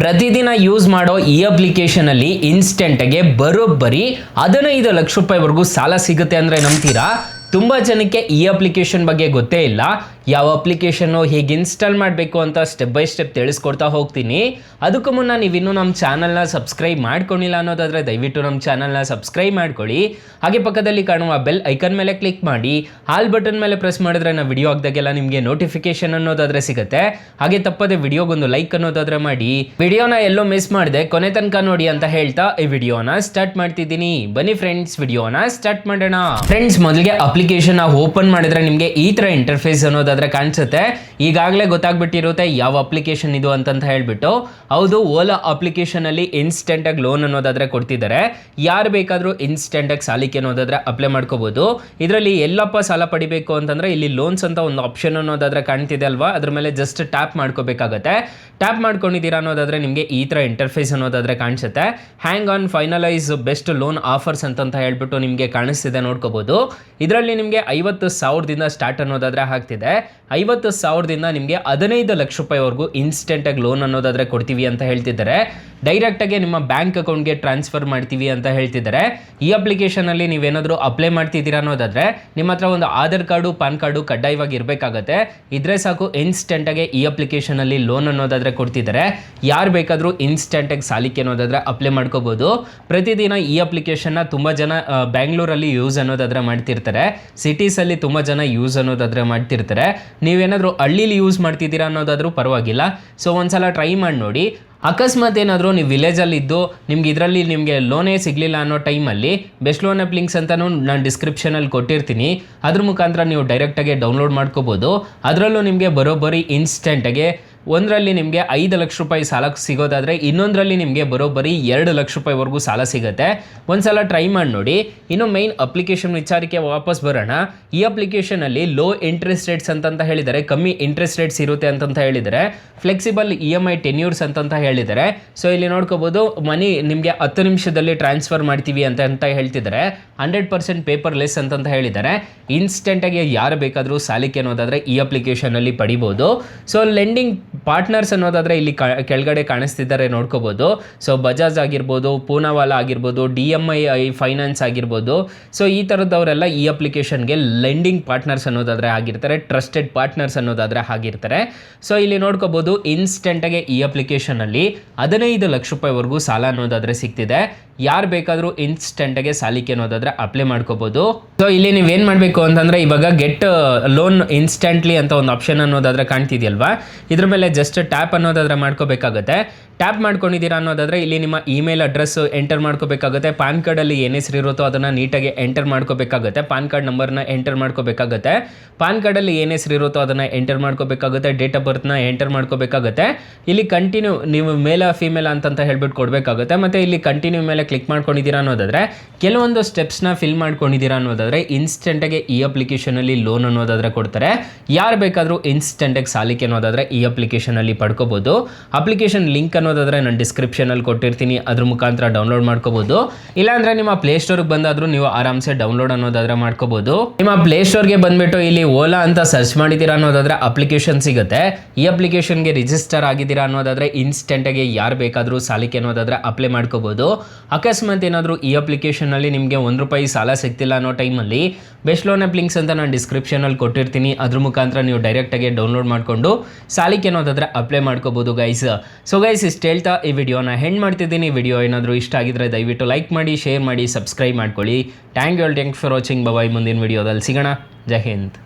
ಪ್ರತಿದಿನ ಯೂಸ್ ಮಾಡೋ ಈ ಅಪ್ಲಿಕೇಶನ್ ಅಲ್ಲಿ ಇನ್ಸ್ಟೆಂಟ್ಗೆ ಬರೋಬ್ಬರಿ 15 ಲಕ್ಷ ರೂಪಾಯಿವರೆಗೂ ಸಾಲ ಸಿಗುತ್ತೆ ಅಂದ್ರೆ ನಂಬ್ತೀರಾ? ತುಂಬಾ ಜನಕ್ಕೆ ಈ ಅಪ್ಲಿಕೇಶನ್ ಬಗ್ಗೆ ಗೊತ್ತೇ ಇಲ್ಲ. ಯಾವ ಅಪ್ಲಿಕೇಶನ್ನು ಹೇಗೆ ಇನ್ಸ್ಟಾಲ್ ಮಾಡಬೇಕು ಅಂತ ಸ್ಟೆಪ್ ಬೈ ಸ್ಟೆಪ್ ತಿಳಿಸ್ಕೊಡ್ತಾ ಹೋಗ್ತೀನಿ. ಅದಕ್ಕೂ ಮುನ್ನ ನೀವಿನ್ನೂ ನಮ್ಮ ಚಾನಲ್ನ ಸಬ್ಸ್ಕ್ರೈಬ್ ಮಾಡ್ಕೊಂಡಿಲ್ಲ ಅನ್ನೋದಾದರೆ ದಯವಿಟ್ಟು ನಮ್ಮ ಚಾನಲ್ನ ಸಬ್ಸ್ಕ್ರೈಬ್ ಮಾಡ್ಕೊಳ್ಳಿ. ಹಾಗೆ ಪಕ್ಕದಲ್ಲಿ ಕಾಣುವ ಬೆಲ್ ಐಕನ್ ಮೇಲೆ ಕ್ಲಿಕ್ ಮಾಡಿ ಆಲ್ ಬಟನ್ ಮೇಲೆ ಪ್ರೆಸ್ ಮಾಡಿದ್ರೆ ನಾವು ವಿಡಿಯೋ ಹಾಕಿದಾಗೆಲ್ಲ ನಿಮಗೆ ನೋಟಿಫಿಕೇಶನ್ ಅನ್ನೋದಾದರೆ ಸಿಗುತ್ತೆ. ಹಾಗೆ ತಪ್ಪದೆ ವಿಡಿಯೋಗೊಂದು ಲೈಕ್ ಅನ್ನೋದಾದರೆ ಮಾಡಿ. ವಿಡಿಯೋನ ಎಲ್ಲೋ ಮಿಸ್ ಮಾಡಿದೆ ಕೊನೆ ತನಕ ನೋಡಿ ಅಂತ ಹೇಳ್ತಾ ಈ ವಿಡಿಯೋನ ಸ್ಟಾರ್ಟ್ ಮಾಡ್ತಿದ್ದೀನಿ. ಬನ್ನಿ ಫ್ರೆಂಡ್ಸ್, ವಿಡಿಯೋನ ಸ್ಟಾರ್ಟ್ ಮಾಡೋಣ. ಫ್ರೆಂಡ್ಸ್, ಮೊದಲಿಗೆ ಅಪ್ಲಿಕೇಶನ್ ಓಪನ್ ಮಾಡಿದ್ರೆ ನಿಮಗೆ ಈ ಥರ ಇಂಟರ್ಫೇಸ್ ಅನ್ನೋದಾದ್ರೆ ಕಾಣಿಸುತ್ತೆ. ಈಗಾಗಲೇ ಗೊತ್ತಾಗ್ಬಿಟ್ಟಿರುತ್ತೆ ಯಾವ ಅಪ್ಲಿಕೇಶನ್ ಇದು ಅಂತ ಹೇಳ್ಬಿಟ್ಟು. ಹೌದು, ಓಲಾ ಅಪ್ಲಿಕೇಶನ್ ಅಲ್ಲಿ ಇನ್ಸ್ಟೆಂಟ್ ಆಗಿ ಲೋನ್ ಅನ್ನೋದಾದ್ರೆ ಕೊಡ್ತಿದ್ದಾರೆ. ಯಾರು ಬೇಕಾದರೂ ಇನ್ಸ್ಟೆಂಟ್ ಆಗಿ ಸಾಲಕ್ಕೆ ಅನ್ನೋದಾದ್ರೆ ಅಪ್ಲೈ ಮಾಡ್ಕೋಬಹುದು. ಇದರಲ್ಲಿ ಎಲ್ಲಪ್ಪ ಸಾಲ ಪಡಿಬೇಕು ಅಂತಂದ್ರೆ ಇಲ್ಲಿ ಲೋನ್ಸ್ ಅಂತ ಒಂದು ಆಪ್ಷನ್ ಅನ್ನೋದಾದ್ರೆ ಕಾಣ್ತಿದೆ ಅಲ್ವಾ, ಅದ್ರ ಮೇಲೆ ಜಸ್ಟ್ ಟ್ಯಾಪ್ ಮಾಡ್ಕೋಬೇಕಾಗತ್ತೆ. ಟ್ಯಾಪ್ ಮಾಡ್ಕೊಂಡಿದ್ದೀರಾ ಅನ್ನೋದಾದ್ರೆ ನಿಮಗೆ ಈ ಥರ ಇಂಟರ್ಫೇಸ್ ಅನ್ನೋದಾದ್ರೆ ಕಾಣಿಸುತ್ತೆ. ಹ್ಯಾಂಗ್ on finalise best loan offers ಅಂತ ಹೇಳ್ಬಿಟ್ಟು ನಿಮಗೆ ಕಾಣಿಸ್ತಿದೆ, ನೋಡ್ಕೋಬಹುದು. ಇದರಲ್ಲಿ ನಿಮಗೆ 50,000ದಿಂದ ಸ್ಟಾರ್ಟ್ ಅನ್ನೋದಾದ್ರೆ ಆಗ್ತಿದೆ. 50,000ದಿಂದ ನಿಮಗೆ 15 ಲಕ್ಷ ರೂಪಾಯಿವರೆಗೂ ಇನ್ಸ್ಟೆಂಟ್ ಆಗಿ ಲೋನ್ ಅನ್ನೋದಾದ್ರೆ ಕೊಡ್ತೀವಿ ಅಂತ ಹೇಳ್ತಿದ್ದಾರೆ. ಡೈರೆಕ್ಟ್ ಆಗಿ ನಿಮ್ಮ ಬ್ಯಾಂಕ್ ಅಕೌಂಟ್ಗೆ ಟ್ರಾನ್ಸ್ಫರ್ ಮಾಡ್ತೀವಿ ಅಂತ ಹೇಳ್ತಿದ್ದಾರೆ. ಈ ಅಪ್ಲಿಕೇಶನ್ ಅಲ್ಲಿ ನೀವೇನಾದರೂ ಅಪ್ಲೈ ಮಾಡ್ತಿದ್ದೀರಾ ಅನ್ನೋದಾದ್ರೆ ನಿಮ್ಮ ಹತ್ರ ಒಂದು ಆಧಾರ್ ಕಾರ್ಡು, ಪಾನ್ ಕಾರ್ಡು ಕಡ್ಡಾಯವಾಗಿ ಇರಬೇಕಾಗತ್ತೆ. ಇದ್ರೆ ಸಾಕು, ಇನ್ಸ್ಟೆಂಟ್ ಆಗಿ ಈ ಅಪ್ಲಿಕೇಶನ್ ಅಲ್ಲಿ ಲೋನ್ ಅನ್ನೋದಾದ್ರೆ ಕೊಡ್ತಿದ್ದಾರೆ. ಯಾರು ಬೇಕಾದರೂ ಇನ್ಸ್ಟೆಂಟ್ ಆಗಿ ಸಾಲಕ್ಕೆ ಅನ್ನೋದಾದ್ರೆ ಅಪ್ಲೈ ಮಾಡ್ಕೋಬಹುದು. ಪ್ರತಿದಿನ ಈ ಅಪ್ಲಿಕೇಶನ್ ತುಂಬಾ ಜನ ಬ್ಯಾಂಗ್ಳೂರಲ್ಲಿ ಯೂಸ್ ಅನ್ನೋದಾದ್ರೆ ಮಾಡ್ತಿರ್ತಾರೆ. ಸಿಟೀಸ್ ಅಲ್ಲಿ ತುಂಬಾ ಜನ ಯೂಸ್ ಅನ್ನೋದಾದ್ರೆ ಮಾಡ್ತಿರ್ತಾರೆ. ನೀವೇನಾದರೂ ಹಳ್ಳಿಲಿ ಯೂಸ್ ಮಾಡ್ತಿದ್ದೀರಾ ಅನ್ನೋದಾದ್ರೂ ಪರವಾಗಿಲ್ಲ. ಸೊ ಒಂದ್ಸಲ ಟ್ರೈ ಮಾಡಿ ನೋಡಿ. ಅಕಸ್ಮಾತ್ ಏನಾದರೂ ನೀವು ವಿಲೇಜಲ್ಲಿ ಇದ್ದು ನಿಮಗೆ ಲೋನೇ ಸಿಗಲಿಲ್ಲ ಅನ್ನೋ ಟೈಮಲ್ಲಿ ಬೆಸ್ಟ್ ಲೋನ್ ಆ್ಯಪ್ ಲಿಂಕ್ಸ್ ಅಂತಲೂ ನಾನು ಡಿಸ್ಕ್ರಿಪ್ಷನಲ್ಲಿ ಕೊಟ್ಟಿರ್ತೀನಿ. ಅದ್ರ ಮುಖಾಂತರ ನೀವು ಡೈರೆಕ್ಟಾಗಿ ಡೌನ್ಲೋಡ್ ಮಾಡ್ಕೋಬೋದು. ಅದರಲ್ಲೂ ನಿಮಗೆ ಬರೋಬ್ಬರಿ ಇನ್ಸ್ಟೆಂಟಾಗೆ ಒಂದರಲ್ಲಿ ನಿಮಗೆ 5 ಲಕ್ಷ ರೂಪಾಯಿ ಸಾಲ ಸಿಗೋದಾದರೆ ಇನ್ನೊಂದರಲ್ಲಿ ನಿಮಗೆ ಬರೋಬ್ಬರಿ 2 ಲಕ್ಷ ರೂಪಾಯಿವರೆಗೂ ಸಾಲ ಸಿಗುತ್ತೆ. ಒಂದ್ಸಲ ಟ್ರೈ ಮಾಡಿ ನೋಡಿ. ಇನ್ನು ಮೈನ್ ಅಪ್ಲಿಕೇಶನ್ ವಿಚಾರಕ್ಕೆ ವಾಪಸ್ ಬರೋಣ. ಈ ಅಪ್ಲಿಕೇಶನಲ್ಲಿ ಲೋ ಇಂಟ್ರೆಸ್ಟ್ ರೇಟ್ಸ್ ಅಂತ ಹೇಳಿದ್ದಾರೆ, ಕಮ್ಮಿ ಇಂಟ್ರೆಸ್ಟ್ ರೇಟ್ಸ್ ಇರುತ್ತೆ ಅಂತ ಹೇಳಿದ್ದಾರೆ. ಫ್ಲೆಕ್ಸಿಬಲ್ EMI ಟೆನ್ಯೂರ್ಸ್ ಅಂತ ಹೇಳಿದ್ದಾರೆ. ಸೊ ಇಲ್ಲಿ ನೋಡ್ಕೋಬೋದು, ಮನಿ ನಿಮಗೆ 10 ನಿಮಿಷದಲ್ಲಿ ಟ್ರಾನ್ಸ್ಫರ್ ಮಾಡ್ತೀವಿ ಅಂತ ಹೇಳ್ತಿದ್ದಾರೆ. 100% ಪೇಪರ್ಲೆಸ್ ಅಂತ ಹೇಳಿದ್ದಾರೆ. ಇನ್ಸ್ಟೆಂಟಾಗಿ ಯಾರು ಬೇಕಾದರೂ ಸಾಲಕ್ಕೆ ಅನ್ನೋದಾದರೆ ಈ ಅಪ್ಲಿಕೇಶನಲ್ಲಿ ಪಡಿಬೋದು. ಸೊ ಲೆಂಡಿಂಗ್ ಪಾರ್ಟ್ನರ್ಸ್ ಅನ್ನೋದಾದರೆ ಇಲ್ಲಿ ಕೆಳಗಡೆ ಕಾಣಿಸ್ತಿದ್ದಾರೆ, ನೋಡ್ಕೋಬೋದು. ಸೊ ಬಜಾಜ್ ಆಗಿರ್ಬೋದು, ಪೂನಾವಾಲಾ ಆಗಿರ್ಬೋದು, DMI ಫೈನಾನ್ಸ್ ಆಗಿರ್ಬೋದು. ಸೊ ಈ ಥರದವರೆಲ್ಲ ಈ ಅಪ್ಲಿಕೇಶನ್ಗೆ ಲೆಂಡಿಂಗ್ ಪಾರ್ಟ್ನರ್ಸ್ ಅನ್ನೋದಾದರೆ ಆಗಿರ್ತಾರೆ, ಟ್ರಸ್ಟೆಡ್ ಪಾರ್ಟ್ನರ್ಸ್ ಅನ್ನೋದಾದರೆ ಆಗಿರ್ತಾರೆ. ಸೊ ಇಲ್ಲಿ ನೋಡ್ಕೋಬೋದು, ಇನ್ಸ್ಟೆಂಟಾಗಿ ಈ ಅಪ್ಲಿಕೇಶನಲ್ಲಿ 15 ಲಕ್ಷ ರೂಪಾಯಿವರೆಗೂ ಸಾಲ ಅನ್ನೋದಾದರೆ ಸಿಗ್ತಿದೆ. ಯಾರು ಬೇಕಾದರೂ ಇನ್ಸ್ಟೆಂಟಾಗೆ ಸಾಲಕ್ಕೆ ಅನ್ನೋದಾದರೆ ಅಪ್ಲೈ ಮಾಡ್ಕೋಬೋದು. ಸೊ ಇಲ್ಲಿ ನೀವೇನು ಮಾಡಬೇಕು ಅಂತಂದರೆ, ಇವಾಗ ಗೆಟ್ ಲೋನ್ ಇನ್ಸ್ಟೆಂಟ್ಲಿ ಅಂತ ಒಂದು ಆಪ್ಷನ್ ಅನ್ನೋದಾದರೆ ಕಾಣ್ತಿದೆಯಲ್ವಾ, ಇದ್ರ ಮೇಲೆ ಜಸ್ಟ್ ಟ್ಯಾಪ್ ಅನ್ನೋದಾದರೆ ಮಾಡ್ಕೋಬೇಕಾಗತ್ತೆ. ಟ್ಯಾಪ್ ಮಾಡ್ಕೊಂಡಿದ್ದೀರಾ ಅನ್ನೋದಾದರೆ ಇಲ್ಲಿ ನಿಮ್ಮ ಇಮೇಲ್ ಅಡ್ರೆಸ್ ಎಂಟರ್ ಮಾಡ್ಕೋಬೇಕಾಗುತ್ತೆ. ಪಾನ್ ಕಾರ್ಡಲ್ಲಿ ಏನು ಹೆಸರು ಇರುತ್ತೋ ಅದನ್ನು ನೀಟಾಗಿ ಎಂಟರ್ ಮಾಡ್ಕೋಬೇಕಾಗುತ್ತೆ. ಪಾನ್ ಕಾರ್ಡ್ ನಂಬರ್ನ ಎಂಟರ್ ಮಾಡ್ಕೋಬೇಕಾಗುತ್ತೆ. ಪಾನ್ ಕಾರ್ಡಲ್ಲಿ ಏನು ಹೆಸರು ಇರುತ್ತೋ ಅದನ್ನು ಎಂಟರ್ ಮಾಡ್ಕೋಬೇಕಾಗುತ್ತೆ. ಡೇಟ್ ಆಫ್ ಬರ್ತ್ನ ಎಂಟರ್ ಮಾಡ್ಕೋಬೇಕಾಗುತ್ತೆ. ಇಲ್ಲಿ ಕಂಟಿನ್ಯೂ ನೀವು ಮೇಲ ಫೀಮೇಲ್ ಅಂತ ಹೇಳ್ಬಿಟ್ಟು ಕೊಡಬೇಕಾಗುತ್ತೆ. ಮತ್ತು ಇಲ್ಲಿ ಕಂಟಿನ್ಯೂ ಮೇಲೆ ಕ್ಲಿಕ್ ಮಾಡ್ಕೊಂಡಿದ್ದೀರಾ ಅನ್ನೋದಾದರೆ ಕೆಲವೊಂದು ಸ್ಟೆಪ್ಸ್ನ ಫಿಲ್ ಮಾಡ್ಕೊಂಡಿದ್ದೀರಾ ಅನ್ನೋದಾದರೆ ಇನ್ಸ್ಟೆಂಟಾಗಿ ಈ ಅಪ್ಲಿಕೇಶನಲ್ಲಿ ಲೋನ್ ಅನ್ನೋದಾದರೆ ಕೊಡ್ತಾರೆ. ಯಾರು ಬೇಕಾದರೂ ಇನ್ಸ್ಟೆಂಟಾಗಿ ಸಾಲಕ್ಕೆ ಅನ್ನೋದಾದರೆ ಈ ಅಪ್ಲಿಕೇಶನಲ್ಲಿ ಪಡ್ಕೋಬೋದು. ಅಪ್ಲಿಕೇಶನ್ ಲಿಂಕ್ ಅನ್ನೋದಾದರೆ ನಾನು ಡಿಸ್ಕ್ರಿಪ್ಷನಲ್ಲಿ ಕೊಟ್ಟಿರ್ತೀನಿ, ಅದ್ರ ಮುಖಾಂತರ ಡೌನ್ಲೋಡ್ ಮಾಡ್ಕೋಬೋದು. ಇಲ್ಲಾಂದರೆ ನಿಮ್ಮ ಪ್ಲೇಸ್ಟೋರ್ಗೆ ಬಂದಾದರೂ ನೀವು ಆರಾಮ್ಸೆ ಡೌನ್ಲೋಡ್ ಅನ್ನೋದಾದರೆ ಮಾಡ್ಕೋಬೋದು. ನಿಮ್ಮ ಪ್ಲೇಸ್ಟೋರ್ಗೆ ಬಂದುಬಿಟ್ಟು ಇಲ್ಲಿ ಓಲಾ ಅಂತ ಸರ್ಚ್ ಮಾಡಿದ್ದೀರಾ ಅನ್ನೋದಾದರೆ ಅಪ್ಲಿಕೇಶನ್ ಸಿಗುತ್ತೆ. ಈ ಅಪ್ಲಿಕೇಶನ್ಗೆ ರಿಜಿಸ್ಟರ್ ಆಗಿದ್ದೀರಾ ಅನ್ನೋದಾದರೆ ಇನ್ಸ್ಟೆಂಟಾಗಿ ಯಾರು ಬೇಕಾದರೂ ಸಾಲಕ್ಕೆ ಅನ್ನೋದಾದರೆ ಅಪ್ಲೈ ಮಾಡ್ಕೋಬೋದು. ಅಕಸ್ಮಾತ್ ಏನಾದರೂ ಈ ಅಪ್ಲಿಕೇಶನಲ್ಲಿ ನಿಮಗೆ ₹1 ಸಾಲ ಸಿಗ್ತಿಲ್ಲ ಅನ್ನೋ ಟೈಮಲ್ಲಿ ಬೆಸ್ಟ್ ಲೋನ್ ಆ್ಯಪ್ ಲಿಂಕ್ಸ್ ಅಂತ ನಾನು ಡಿಸ್ಕ್ರಿಪ್ಷನಲ್ಲಿ ಕೊಟ್ಟಿರ್ತೀನಿ. ಅದ್ರ ಮುಖಾಂತರ ನೀವು ಡೈರೆಕ್ಟಾಗಿ ಡೌನ್ಲೋಡ್ ಮಾಡಿಕೊಂಡು ಸಾಲಕ್ಕೆ ಅನ್ನೋದಾದರೆ ಅಪ್ಲೈ ಮಾಡ್ಕೋಬೋದು ಗೈಸ್. ಸೊ ಗೈಸ್, ಇಷ್ಟು ಹೇಳ್ತಾ ಈ ವಿಡಿಯೋನ ಹೆಂಡ್ ಮಾಡ್ತಿದ್ದೀನಿ. ವಿಡಿಯೋ ಏನಾದರೂ ಇಷ್ಟ ಆಗಿದ್ರೆ ದಯವಿಟ್ಟು ಲೈಕ್ ಮಾಡಿ, ಶೇರ್ ಮಾಡಿ, ಸಬ್ಸ್ಕ್ರೈಬ್ ಮಾಡ್ಕೊಳ್ಳಿ. Thank you for watching. Bye. ಮುಂದಿನ ವಿಡಿಯೋದಲ್ಲಿ ಸಿಗೋಣ. ಜೈ ಹಿಂದ್.